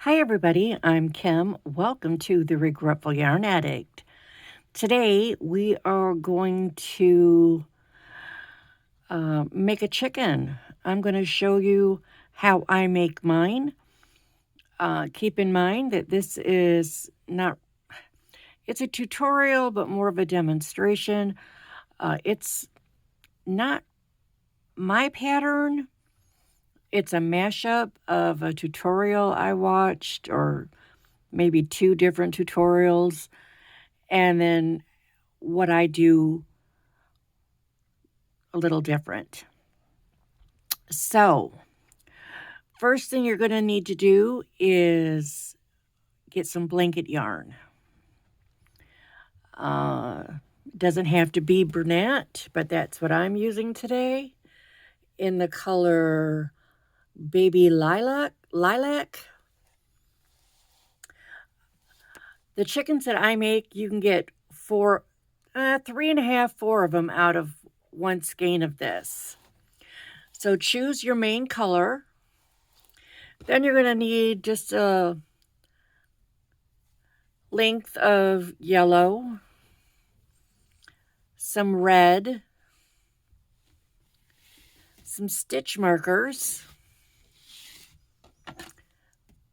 Hi, everybody. I'm Kim. Welcome to the Regretful Yarn Addict. Today, we are going to make a chicken. I'm going to show you how I make mine. Keep in mind that this is not, it's a tutorial, but more of a demonstration. It's not my pattern. It's a mashup of a tutorial I watched, or maybe two different tutorials, and then what I do a little different. So, first thing you're going to need to do is get some blanket yarn. Doesn't have to be brunette, but that's what I'm using today in the color Baby Lilac. The chickens that I make, you can get 3.5, 4 of them out of one skein of this. So choose your main color. Then you're going to need just a length of yellow, some red, some stitch markers,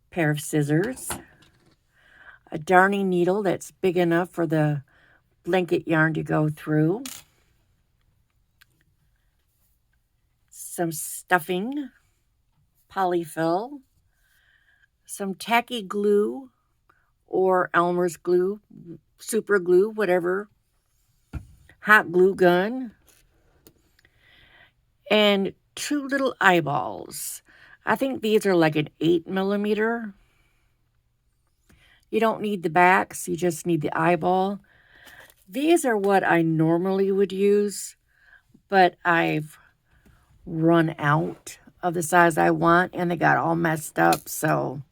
pair of scissors, a darning needle that's big enough for the blanket yarn to go through, some stuffing, polyfill, some tacky glue or Elmer's glue, super glue, whatever, hot glue gun, and 2 little eyeballs. I think these are like an 8mm. You don't need the backs, you just need the eyeball. These are what I normally would use, but I've run out of the size I want and they got all messed up, so.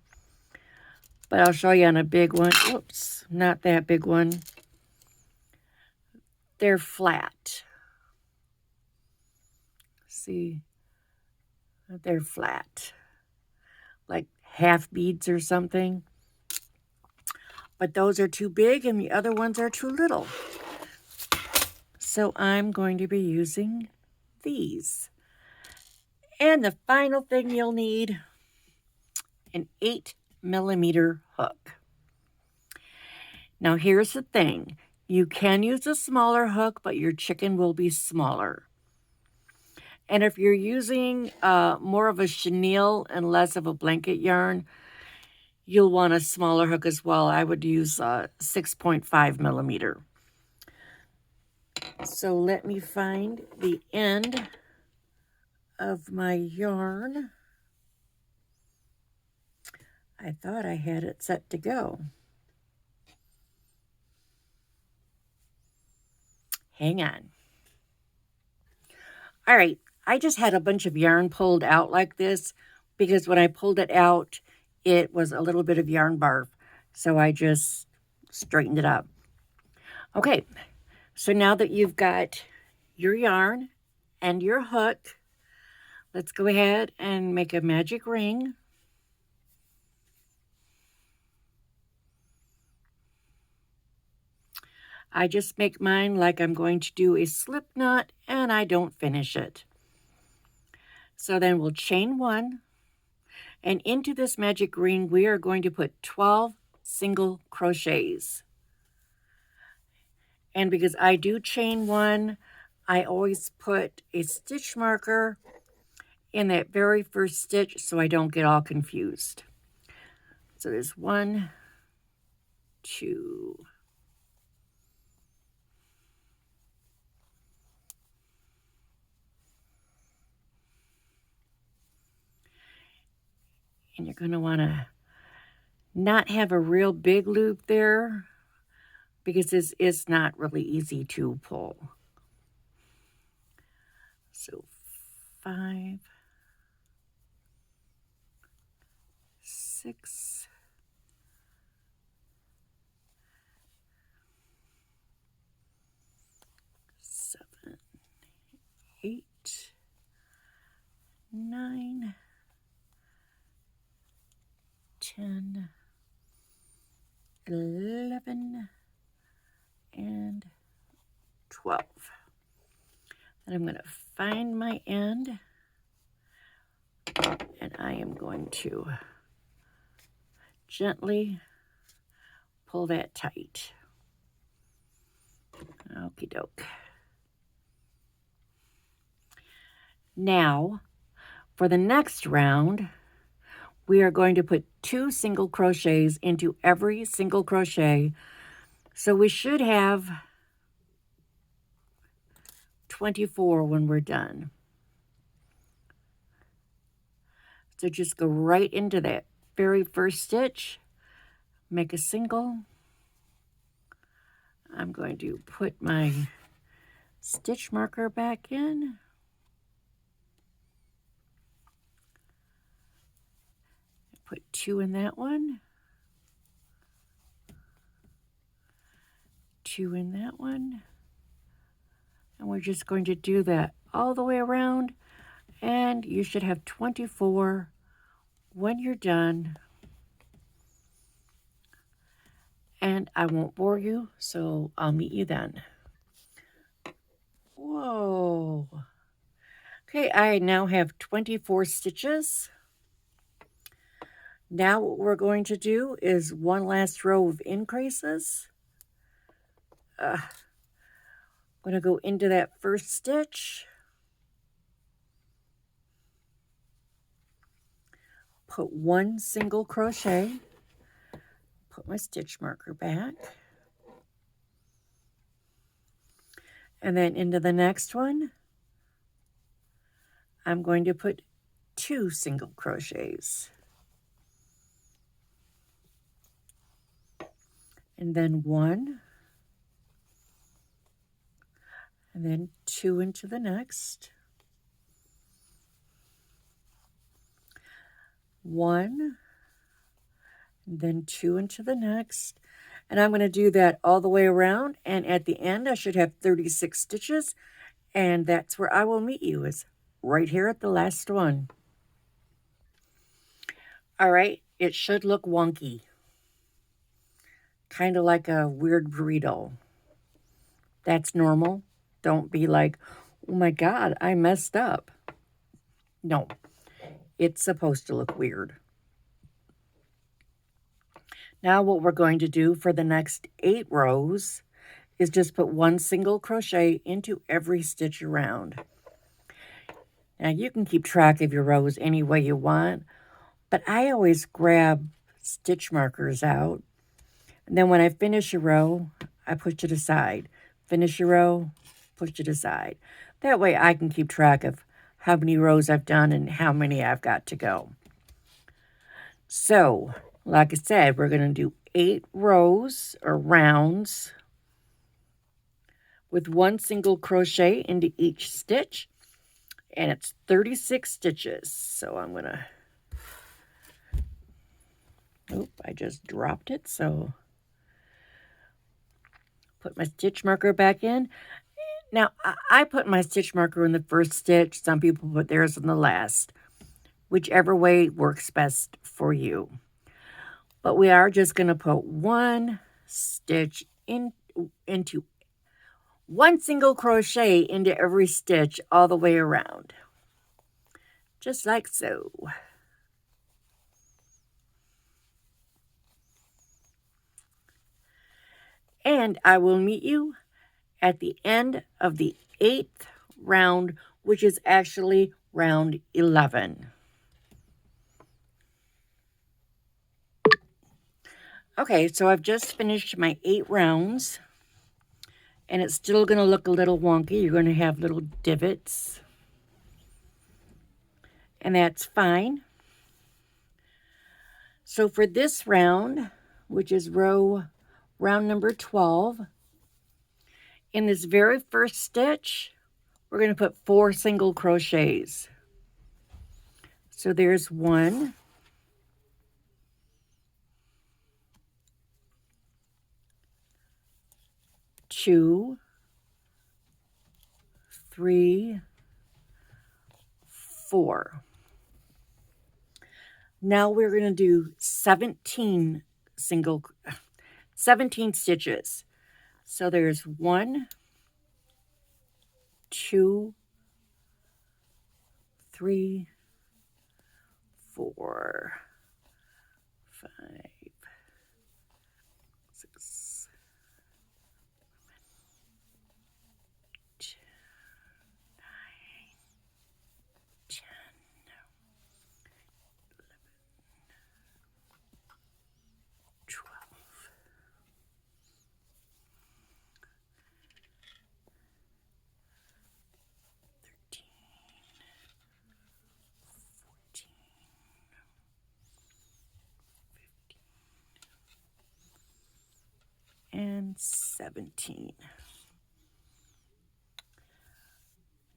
But I'll show you on a big one. Oops, not that big one. They're flat. See, they're flat, like half beads or something. But those are too big and the other ones are too little. So I'm going to be using these. And the final thing you'll need, an 8mm hook. Now here's the thing. You can use a smaller hook, but your chicken will be smaller. And if you're using more of a chenille and less of a blanket yarn, you'll want a smaller hook as well. I would use 6.5mm. So let me find the end of my yarn. I thought I had it set to go. Hang on. All right, I just had a bunch of yarn pulled out like this because when I pulled it out, it was a little bit of yarn barf. So I just straightened it up. Okay, so now that you've got your yarn and your hook, let's go ahead and make a magic ring. I just make mine like I'm going to do a slip knot and I don't finish it. So then we'll chain 1, and into this magic ring we are going to put 12 single crochets. And because I do chain 1, I always put a stitch marker in that very first stitch so I don't get all confused. So there's 1, 2, and you're going to want to not have a real big loop there because this is not really easy to pull. So 5, 6, 7, 8, 9, 10, 10, 11, and 12. And I'm going to find my end, and I am going to gently pull that tight. Okie doke. Now, for the next round, we are going to put 2 single crochets into every single crochet. So we should have 24 when we're done. So just go right into that very first stitch, make a single. I'm going to put my stitch marker back in. Put 2 in that one. 2 in that one. And we're just going to do that all the way around. And you should have 24 when you're done. And I won't bore you, so I'll meet you then. Whoa. Okay, I now have 24 stitches. Now what we're going to do is one last row of increases. I'm going to go into that first stitch. Put 1 single crochet. Put my stitch marker back. And then into the next one, I'm going to put 2 single crochets. And then 1. And then 2 into the next. 1. And then 2 into the next. And I'm going to do that all the way around. And at the end, I should have 36 stitches. And that's where I will meet you, is right here at the last one. All right, it should look wonky. Kind of like a weird burrito. That's normal. Don't be like, oh my God, I messed up. No, it's supposed to look weird. Now what we're going to do for the next 8 rows is just put 1 single crochet into every stitch around. Now you can keep track of your rows any way you want, but I always grab stitch markers out. And then when I finish a row, I push it aside. Finish a row, push it aside. That way I can keep track of how many rows I've done and how many I've got to go. So, like I said, we're going to do 8 rows or rounds with 1 single crochet into each stitch. And it's 36 stitches. So I'm going to... Oop, I just dropped it, so... Put my stitch marker back in. Now, I put my stitch marker in the first stitch. Some people put theirs in the last. Whichever way works best for you. But we are just going to put 1 stitch into 1 single crochet into every stitch all the way around. Just like so. And I will meet you at the end of the 8th round, which is actually round 11. Okay, so I've just finished my 8 rounds, and it's still going to look a little wonky. You're going to have little divots, and that's fine. So for this round, which is round number 12, in this very first stitch, we're going to put 4 single crochets. So there's 1, 2, 3, 4. Now we're going to do 17 stitches. So there's 1, 2, 3, 4, 5, 6, 10, 12, 13, 14, and 17.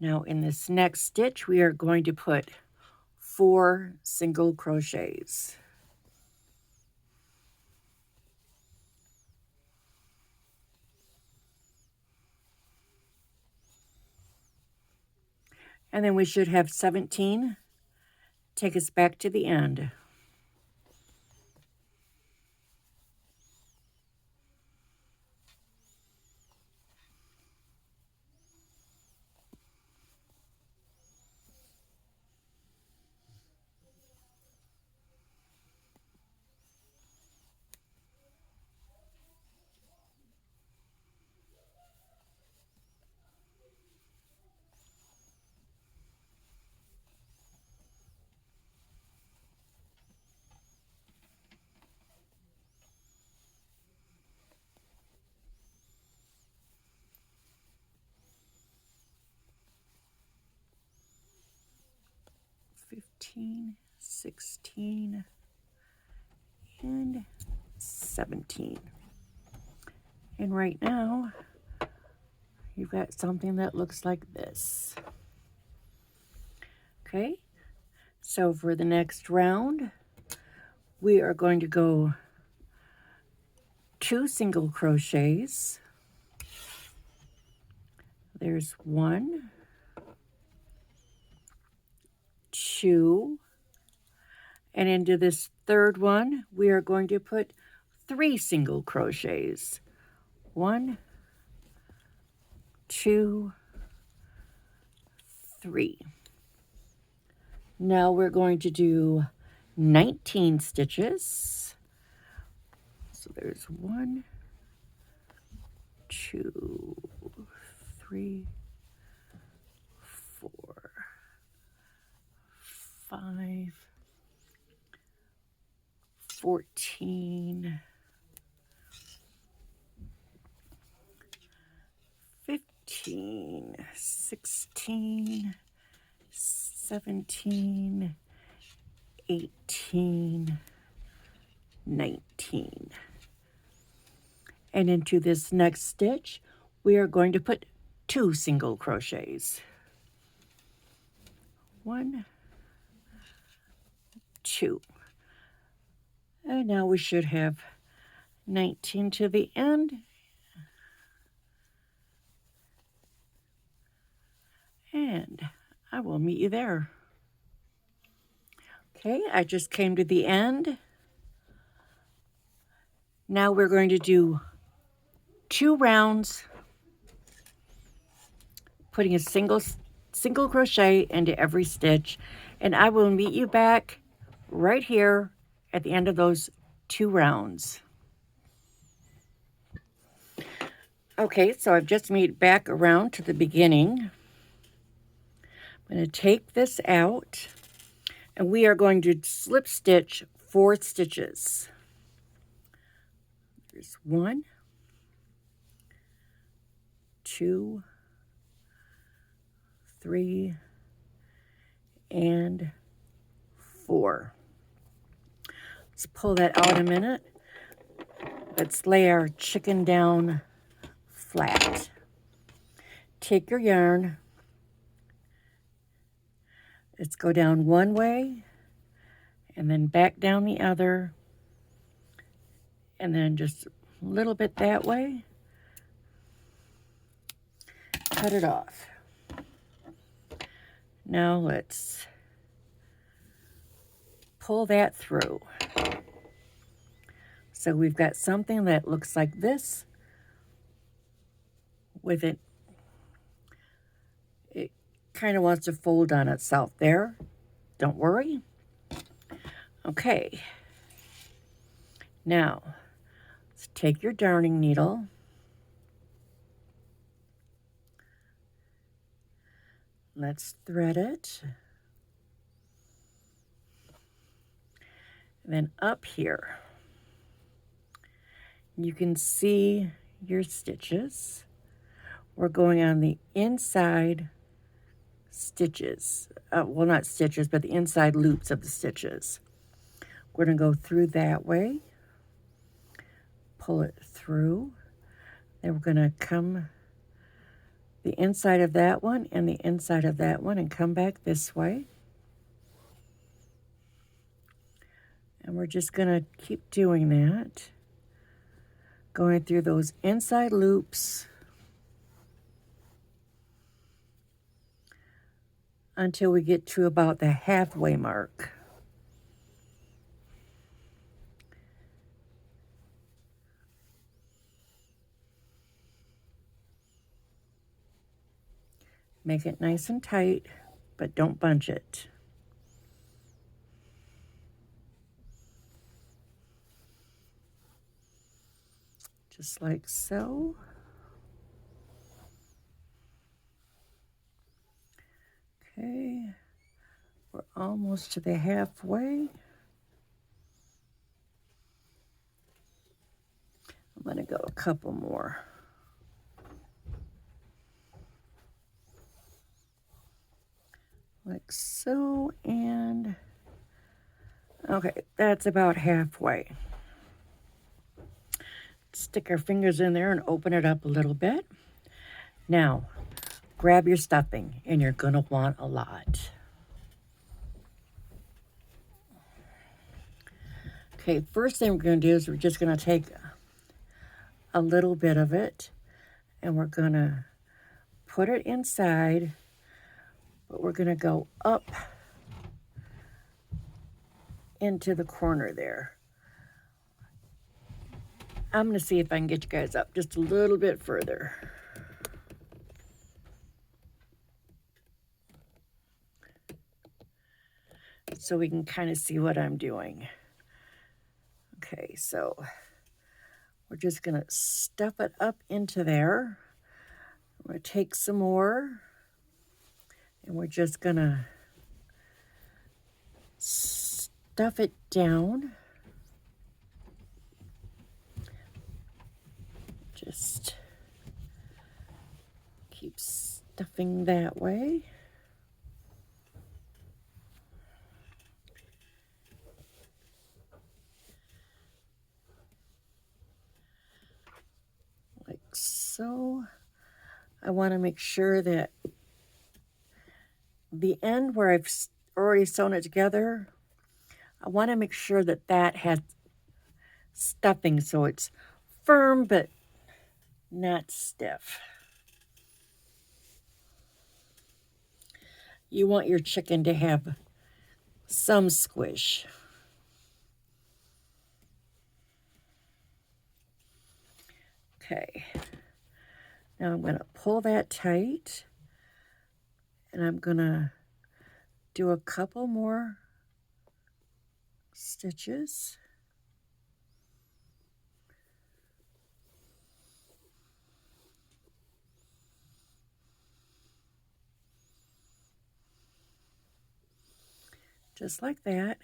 Now in this next stitch, we are going to put 4 single crochets. And then we should have 17 take us back to the end. (15, 16, and 17). And right now, you've got something that looks like this. Okay, so for the next round, we are going to go 2 single crochets. There's 1, 2, and into this third one, we are going to put 3 single crochets. 1, 2, 3. Now we're going to do 19 stitches. So there's 1, 2, 3, 4, 5, 14, 15, 16, 17, 18, 19. And into this next stitch, we are going to put 2 single crochets. 1, 2. And now we should have 19 to the end. And I will meet you there. Okay, I just came to the end. Now we're going to do 2 rounds, putting a single crochet into every stitch, and I will meet you back right here at the end of those 2 rounds. Okay, so I've just made it back around to the beginning. I'm going to take this out, and we are going to slip stitch 4 stitches. There's 1, 2, 3, and 4. Let's pull that out a minute. Let's lay our chicken down flat. Take your yarn. Let's go down one way and then back down the other, and then just a little bit that way. Cut it off. Now let's pull that through. So we've got something that looks like this with it. It kind of wants to fold on itself there. Don't worry. Okay. Now, let's take your darning needle. Let's thread it. And then up here, you can see your stitches. We're going on the inside stitches. Well, not stitches, but the inside loops of the stitches. We're going to go through that way, pull it through. Then we're going to come the inside of that one and the inside of that one and come back this way. And we're just going to keep doing that, going through those inside loops until we get to about the halfway mark. Make it nice and tight, but don't bunch it. Just like so. Okay, we're almost to the halfway. I'm going to go a couple more. Like so, and okay, that's about halfway. Stick our fingers in there and open it up a little bit. Now, grab your stuffing, and you're going to want a lot. Okay, first thing we're going to do is we're just going to take a little bit of it, and we're going to put it inside, but we're going to go up into the corner there. I'm going to see if I can get you guys up just a little bit further. So we can kind of see what I'm doing. Okay, so we're just going to stuff it up into there. We're going to take some more, and we're just going to stuff it down. Just keep stuffing that way. Like so. I want to make sure that the end where I've already sewn it together, I want to make sure that that has stuffing so it's firm but not stiff. You want your chicken to have some squish. Okay, now I'm going to pull that tight, and I'm going to do a couple more stitches. Just like that.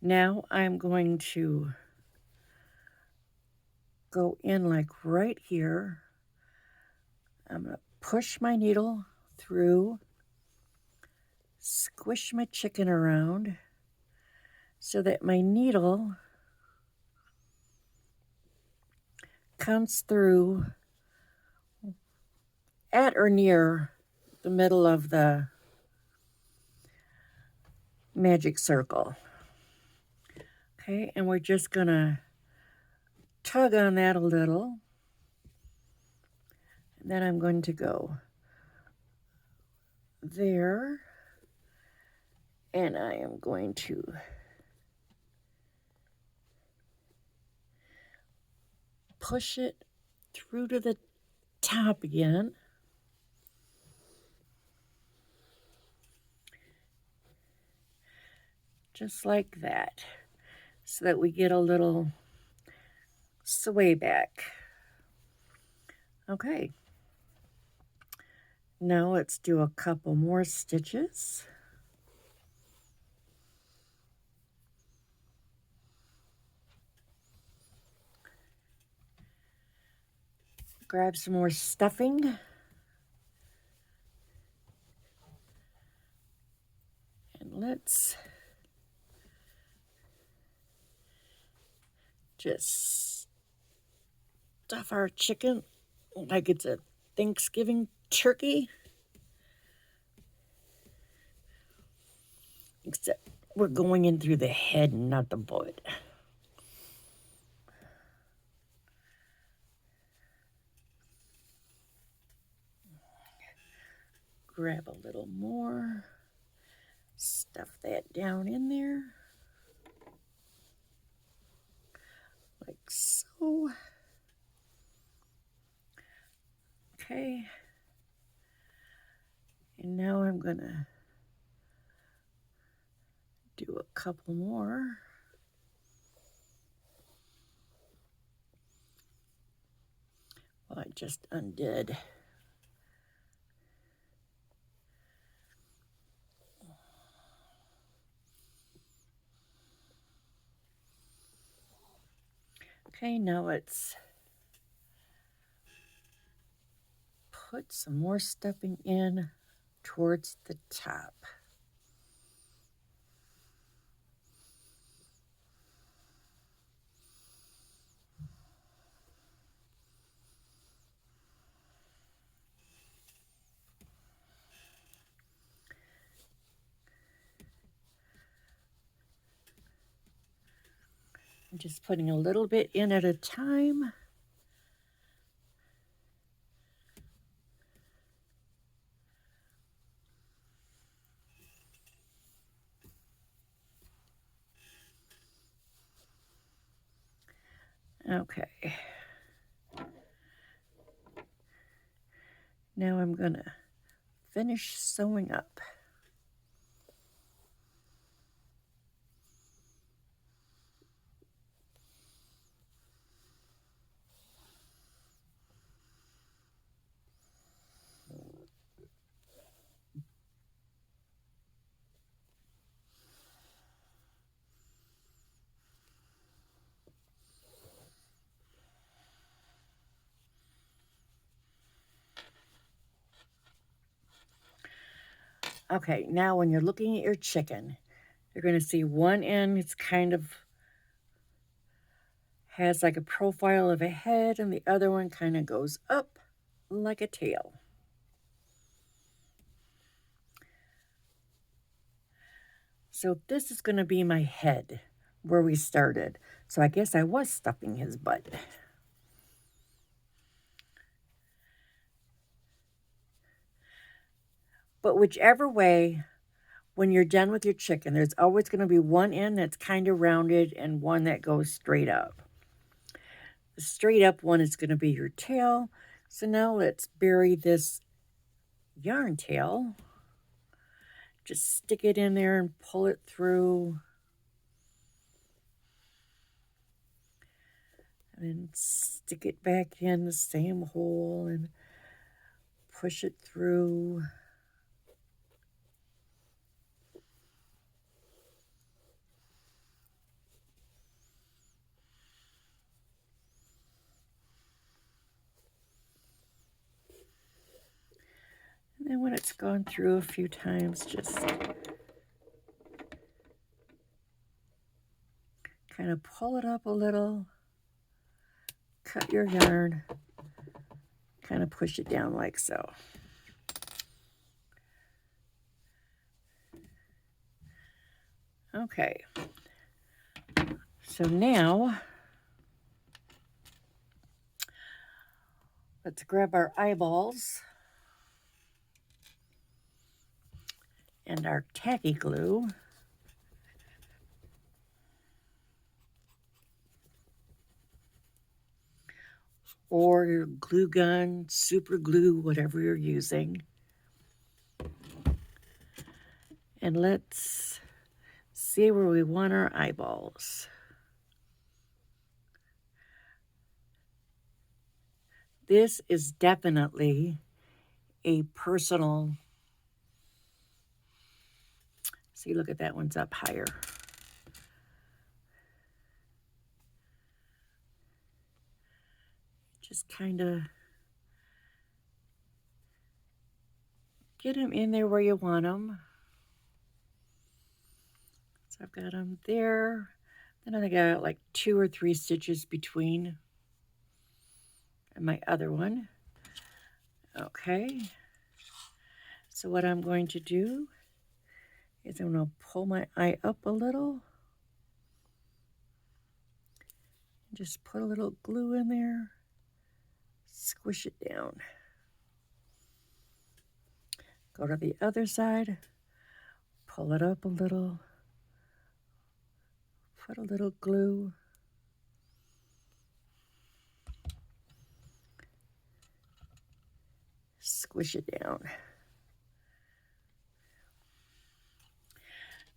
Now I'm going to go in like right here. I'm going to push my needle through, squish my chicken around so that my needle comes through at or near the middle of the magic circle. Okay, and we're just gonna tug on that a little. And then I'm going to go there And I am going to push it through to the top again. Just like that, so that we get a little sway back. Okay. Now let's do a couple more stitches. Grab some more stuffing. And let's just stuff our chicken like it's a Thanksgiving turkey. Except we're going in through the head and not the butt. Grab a little more. Stuff that down in there. Like so. Okay. And now I'm gonna do a couple more. Well, I just undid. Okay, now let's put some more stuffing in towards the top. I'm just putting a little bit in at a time. Okay. Now I'm gonna finish sewing up. Okay, now when you're looking at your chicken, you're going to see one end, it's kind of has like a profile of a head, and the other one kind of goes up like a tail. So this is going to be my head where we started. So I guess I was stuffing his butt. But whichever way, when you're done with your chicken, there's always going to be one end that's kind of rounded and one that goes straight up. The straight up one is going to be your tail. So now let's bury this yarn tail. Just stick it in there and pull it through. And then stick it back in the same hole and push it through. And then when it's gone through a few times, just kind of pull it up a little, cut your yarn, kind of push it down like so. Okay, so now let's grab our eyeballs and our tacky glue. or your glue gun, super glue, whatever you're using. And let's see where we want our eyeballs. This is definitely a personal. See, look at that one's up higher. Just kind of get them in there where you want them. So I've got them there. Then I got like 2 or 3 stitches between and my other one. Okay. So what I'm going to do is I'm going to pull my eye up a little. Just put a little glue in there. Squish it down. Go to the other side. Pull it up a little. Put a little glue. Squish it down.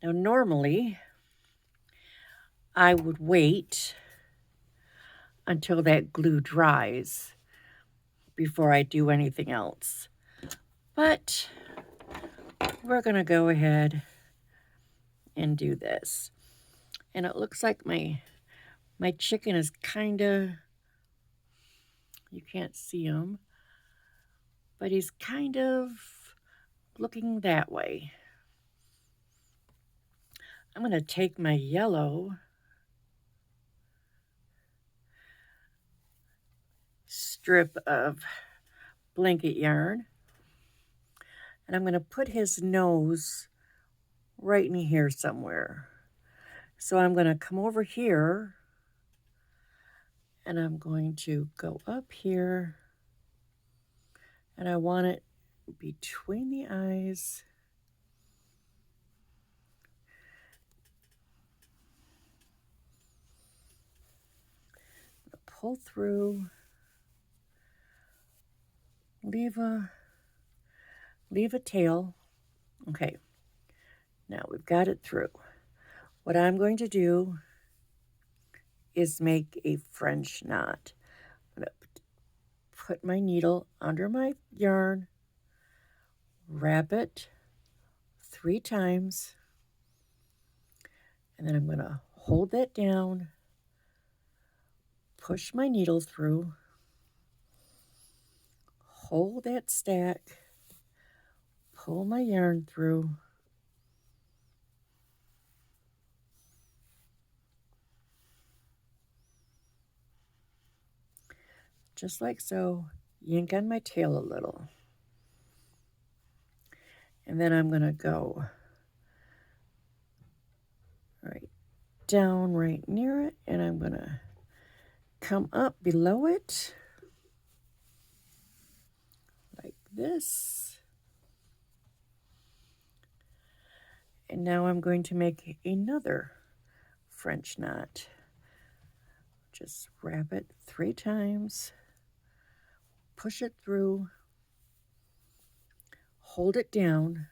Now normally, I would wait until that glue dries before I do anything else. But we're going to go ahead and do this. And it looks like my chicken is kind of, you can't see him, but he's kind of looking that way. I'm going to take my yellow strip of blanket yarn, and I'm going to put his nose right in here somewhere. So I'm going to come over here, and I'm going to go up here, and I want it between the eyes. Pull through, leave a tail. Okay, now we've got it through. What I'm going to do is make a French knot. I'm going to put my needle under my yarn, wrap it 3 times, and then I'm going to hold that down, push my needle through, hold that stack, pull my yarn through, just like so, yank on my tail a little. And then I'm going to go right down right near it, and I'm going to come up below it like this. And now I'm going to make another French knot. Just wrap it 3 times, push it through, hold it down,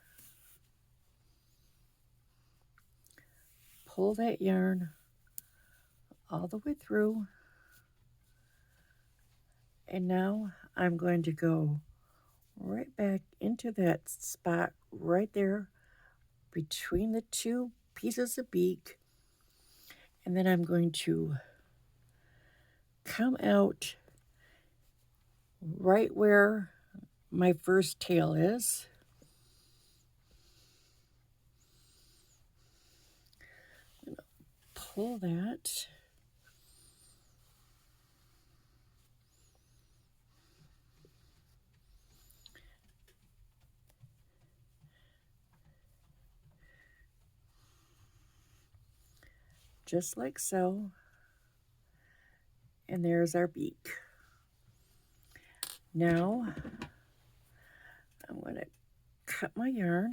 pull that yarn all the way through, and now I'm going to go right back into that spot right there between the 2 pieces of beak, and then I'm going to come out right where my first tail is. Pull that. Just like so. And there's our beak. Now, I'm going to cut my yarn.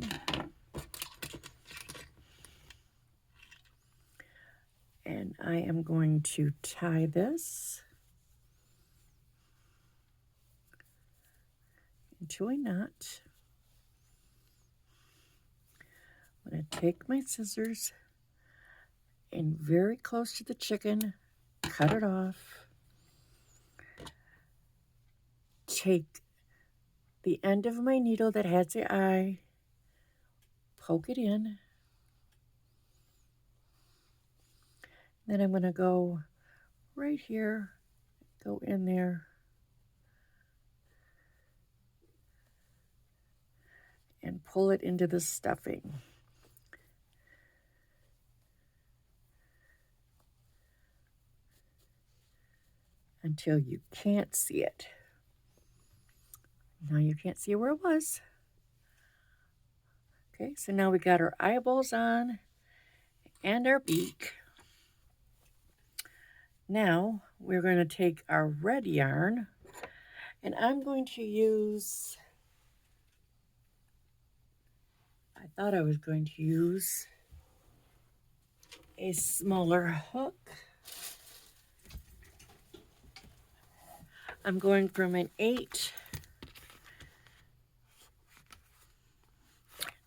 And I am going to tie this. into a knot. I'm going to take my scissors and very close to the chicken, cut it off. Take the end of my needle that has the eye, poke it in. Then I'm going to go right here, go in there, and pull it into the stuffing. Until you can't see it. Now you can't see where it was. Okay, so now we got our eyeballs on and our beak. Now we're going to take our red yarn, and I'm going to use, I thought I was going to use a smaller hook. I'm going from an 8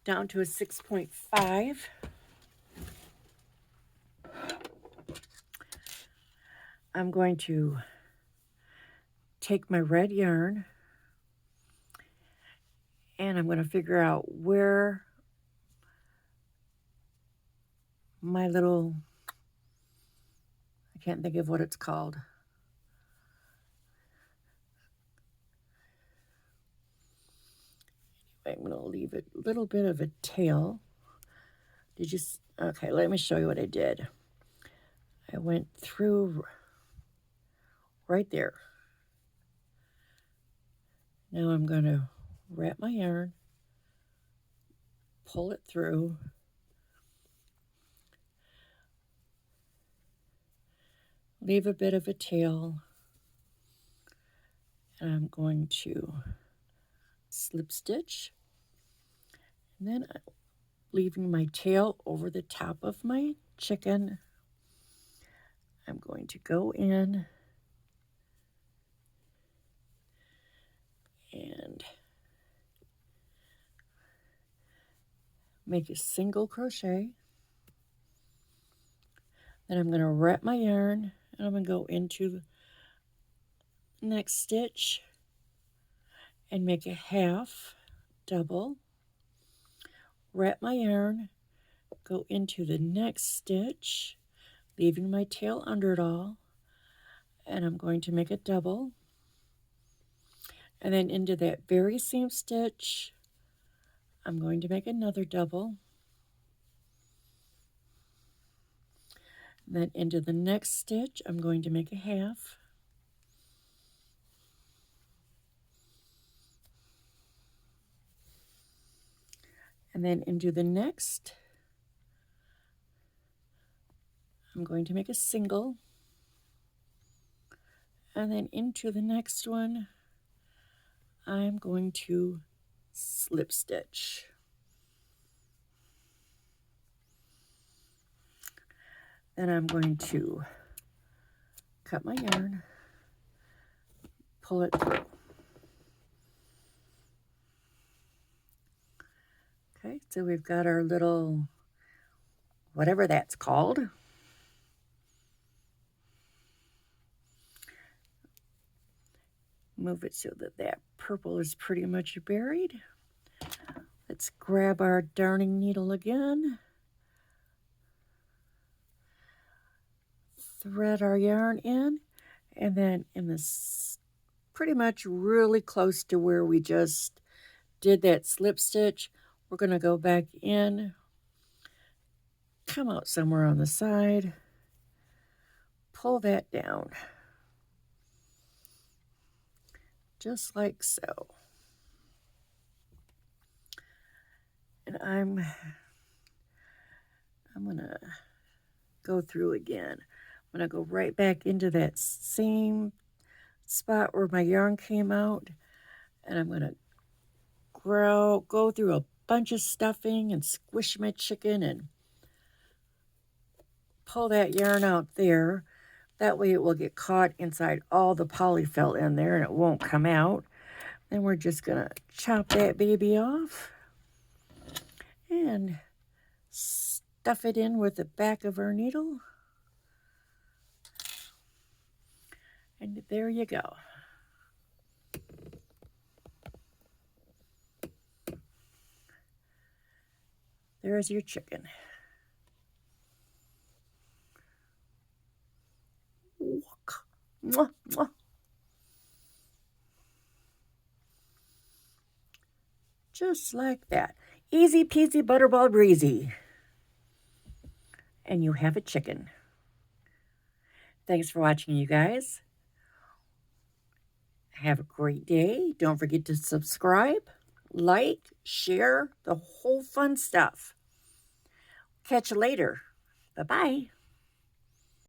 down to a 6.5. I'm going to take my red yarn and I'm going to figure out where my little, I can't think of what it's called. I'm going to leave it a little bit of a tail. Did you, okay, let me show you what I did. I went through right there. Now I'm going to wrap my yarn, pull it through, leave a bit of a tail, and I'm going to slip stitch, and then leaving my tail over the top of my chicken, I'm going to go in and make a single crochet. Then I'm going to wrap my yarn and I'm going to go into the next stitch and make a half double, wrap my yarn, go into the next stitch, leaving my tail under it all, and I'm going to make a double, and then into that very same stitch I'm going to make another double, and then into the next stitch I'm going to make a half, and then into the next I'm going to make a single, and then into the next one I'm going to slip stitch. Then I'm going to cut my yarn, pull it through. Okay, so we've got our little, whatever that's called. Move it so that that purple is pretty much buried. Let's grab our darning needle again. Thread our yarn in, and then in this pretty much really close to where we just did that slip stitch, we're going to go back in, come out somewhere on the side, pull that down, just like so. And I'm going to go through again. I'm going to go right back into that same spot where my yarn came out, and I'm going to go through a bunch of stuffing and squish my chicken and pull that yarn out there. That way it will get caught inside all the polyfill in there and it won't come out. Then we're just going to chop that baby off and stuff it in with the back of our needle. And there you go. There's your chicken. Mwah, mwah. Just like that. Easy peasy butterball breezy. And you have a chicken. Thanks for watching, you guys. Have a great day. Don't forget to subscribe, like, share, the whole fun stuff. Catch you later. Bye-bye.